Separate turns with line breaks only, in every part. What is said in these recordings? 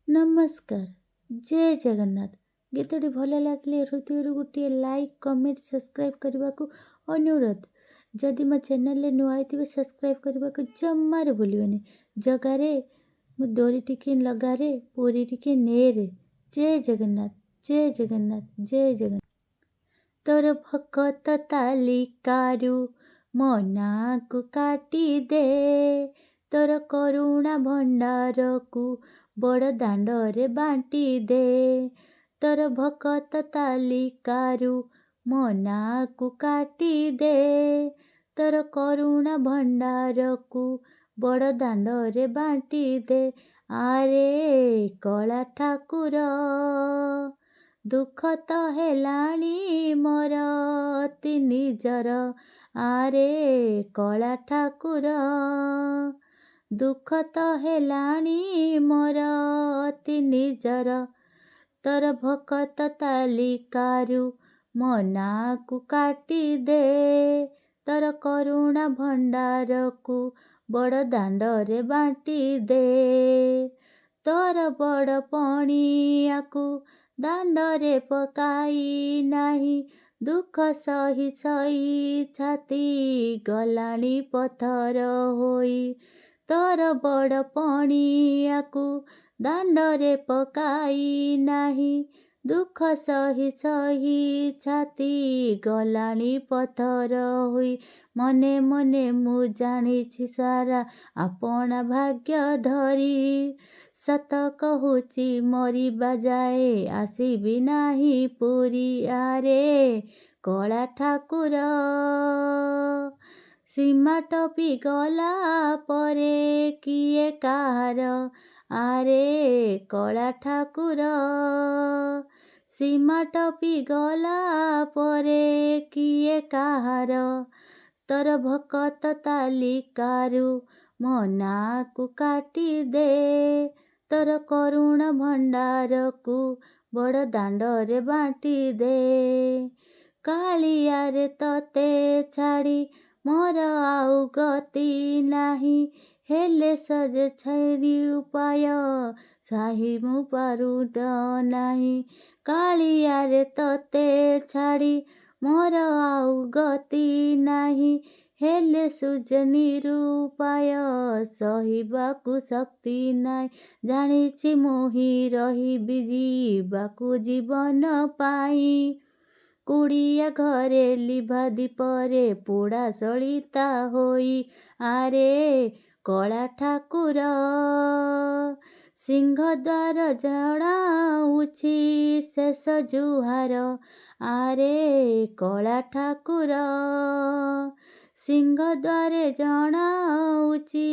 ନମସ୍କାର। ଜୟ ଜଗନ୍ନାଥ। ଗୀତଟି ଭଲ ଲାଗିଲେ ହୃଦୟରୁ ଗୋଟିଏ ଲାଇକ୍ କମେଣ୍ଟ ସବସ୍କ୍ରାଇବ୍ କରିବାକୁ ଅନୁରୋଧ। ଯଦି ମୋ ଚ୍ୟାନେଲରେ ନୂଆ ହେଇଥିବେ ସବସ୍କ୍ରାଇବ୍ କରିବାକୁ ଜମାରୁ ଭୁଲିବେନି। ଜଗାରେ ମୁଁ ଡୋରି ଟିକେ ଲଗାରେ ପୁରୀ ଟିକେ ନେରେ। ଜୟ ଜଗନ୍ନାଥ, ଜୟ ଜଗନ୍ନାଥ, ଜୟ ଜଗନ୍ନାଥ। ତୋର ଭକତ ତାଲିକାରୁ ମୋ ନାଁକୁ କାଟିଦେ, ତୋର କରୁଣା ଭଣ୍ଡାରକୁ ବଡ଼ ଦାଣ୍ଡରେ ବାଣ୍ଟି ଦେ। ତୋର ଭକତ ତାଲିକାରୁ ମୋ ନାଁକୁ କାଟିଦେ, ତୋର କରୁଣା ଭଣ୍ଡାରକୁ ବଡ଼ ଦାଣ୍ଡରେ ବାଣ୍ଟି ଦେ। ଆରେ କଳା ଠାକୁର, ଦୁଃଖ ତ ହେଲାଣି ମୋର ଅତି ନିଜର। ଆରେ କଳା ଠାକୁର, ଦୁଃଖ ତ ହେଲାଣି ମୋର ଅତି ନିଜର। ତୋର ଭକତ ତାଲିକାରୁ ମୋ ନାଁକୁ କାଟିଦେ, ତୋର କରୁଣା ଭଣ୍ଡାରକୁ ବଡ଼ ଦାଣ୍ଡରେ ବାଣ୍ଟି ଦେ। ତୋର ବଡ଼ ପଣିଆକୁ ଦାଣ୍ଡରେ ପକାଇ ନାହିଁ, ଦୁଃଖ ସହି ସହି ଛାତି ଗଲାଣି ପଥର ହୋଇ। ତୋର ବଡ଼ ପଣିଆକୁ ଦାଣ୍ଡରେ ପକାଇ ନାହିଁ, ଦୁଃଖ ସହି ସହି ଛାତି ଗଲାଣି ପଥର ହୋଇ। ମନେ ମନେ ମୁଁ ଜାଣିଛି ସାରା ଆପଣା ଭାଗ୍ୟ ଧରି, ସତ କହୁଛି ମରିବା ଯାଏ ଆସିବି ନାହିଁ ପୁରୀ। ଆରେ କଳା ଠାକୁର, ସୀମା ଟପି ଗଲା ପରେ କିଏ କାହାର। ଆରେ କଳା ଠାକୁର, ସୀମା ଟପି ଗଲା ପରେ କିଏ କାହାର। ତୋର ଭକତ ତାଲିକାରୁ ମୋ ନାଁକୁ କାଟିଦେ, ତୋର କରୁଣା ଭଣ୍ଡାରକୁ ବଡ଼ ଦାଣ୍ଡରେ ବାଣ୍ଟି ଦେ। କାଳିଆରେ ତତେ ଛାଡ଼ି ମୋର ଆଉ ଗତି ନାହିଁ, ହେଲେ ସଜେ ଛାଡ଼ି ଉପାୟ ସାହି ମୁଁ ପାରୁତ ନାହିଁ। କାଳିଆରେ ତତେ ଛାଡ଼ି ମୋର ଆଉ ଗତି ନାହିଁ, ହେଲେ ସୁଯେ ନିରୁପାୟ ସହିବାକୁ ଶକ୍ତି ନାହିଁ। ଜାଣିଛି ମୁଁ ହିଁ ରହିବି ଯିବାକୁ ଜୀବନ ପାଇଁ, କୁଡ଼ିଆ ଘରେ ଲିଭା ଦୀପରେ ପୋଡ଼ା ସଳିତା ହୋଇ। ଆରେ କଳା ଠାକୁର, ସିଂହଦ୍ୱାର ଜଣାଉଛି ଶେଷ ଜୁହାର। ଆରେ କଳା ଠାକୁର, ସିଂହଦ୍ୱାରେ ଜଣାଉଛି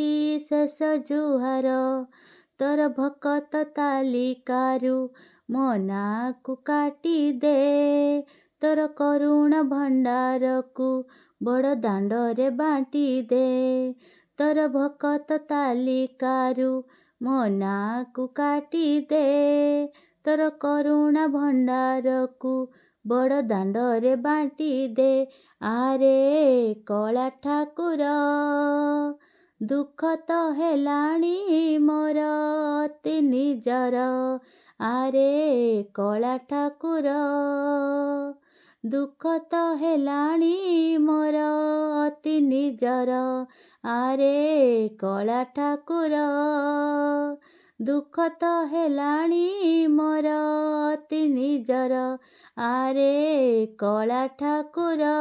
ଶେଷ ଜୁହାର। ତୋର ଭକତ ତାଲିକାରୁ ମୋ ନାଁକୁ କାଟିଦେ, ତୋର କରୁଣା ଭଣ୍ଡାରକୁ ବଡ଼ ଦାଣ୍ଡରେ ବାଣ୍ଟି ଦେ। ତୋର ଭକତ ତାଲିକାରୁ ମୋ ନାଁକୁ କାଟିଦେ, ତୋର କରୁଣା ଭଣ୍ଡାରକୁ ବଡ଼ ଦାଣ୍ଡରେ ବାଣ୍ଟି ଦେ। ଆରେ କଳା ଠାକୁର, ଦୁଃଖ ତ ହେଲାଣି ମୋର ଅତି ନିଜର। ଆରେ କଳା ଠାକୁର, ଦୁଃଖ ତ ହେଲାଣି ମୋର ଅତି ନିଜର। ଆରେ କଳା ଠାକୁର, ଦୁଃଖ ତ ହେଲାଣି ମୋର ଅତି ନିଜର। ଆରେ କଳା ଠାକୁର,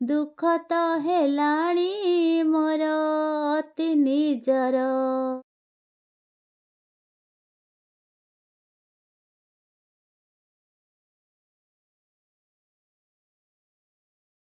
ଦୁଃଖ ତ ହେଲାଣି ମୋର ଅତି ନିଜର।